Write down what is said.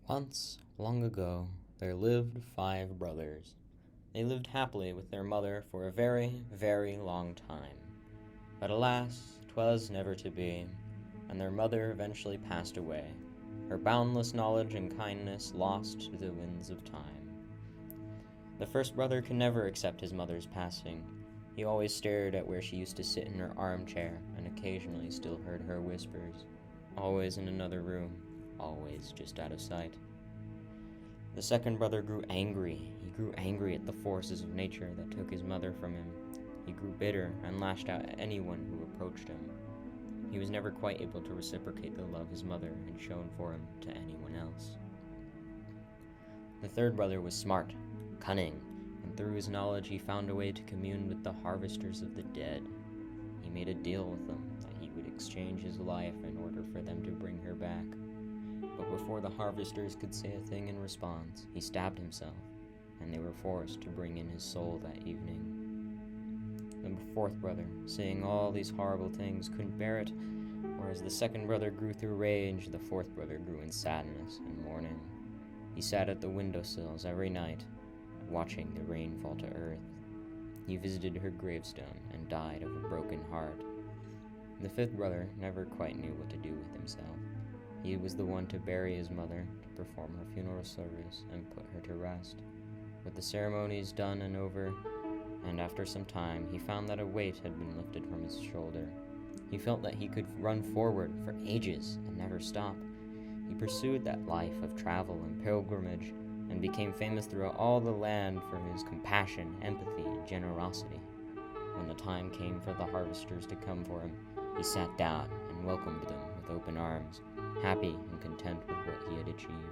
Once, long ago, there lived 5 brothers. They lived happily with their mother for a very, very long time. But alas, 'twas never to be, and their mother eventually passed away, her boundless knowledge and kindness lost to the winds of time. The first brother could never accept his mother's passing. He always stared at where she used to sit in her armchair and occasionally still heard her whispers, always in another room, always just out of sight. The second brother grew angry. He grew angry at the forces of nature that took his mother from him. He grew bitter and lashed out at anyone who approached him. He was never quite able to reciprocate the love his mother had shown for him to anyone else. The third brother was smart, cunning, and through his knowledge he found a way to commune with the harvesters of the dead. He made a deal with them that he would exchange his life in order for them to bring her back. But before the harvesters could say a thing in response, he stabbed himself, and they were forced to bring in his soul that evening. The fourth brother, seeing all these horrible things, couldn't bear it, whereas the second brother grew through rage, the fourth brother grew in sadness and mourning. He sat at the windowsills every night, watching the rain fall to earth. He visited her gravestone and died of a broken heart. The fifth brother never quite knew what to do with himself. He was the one to bury his mother, to perform her funeral service, and put her to rest. With the ceremonies done and over, and after some time, he found that a weight had been lifted from his shoulder. He felt that he could run forward for ages and never stop. He pursued that life of travel and pilgrimage, and became famous throughout all the land for his compassion, empathy, and generosity. When the time came for the harvesters to come for him, he sat down and welcomed them with open arms, happy and content with what he had achieved.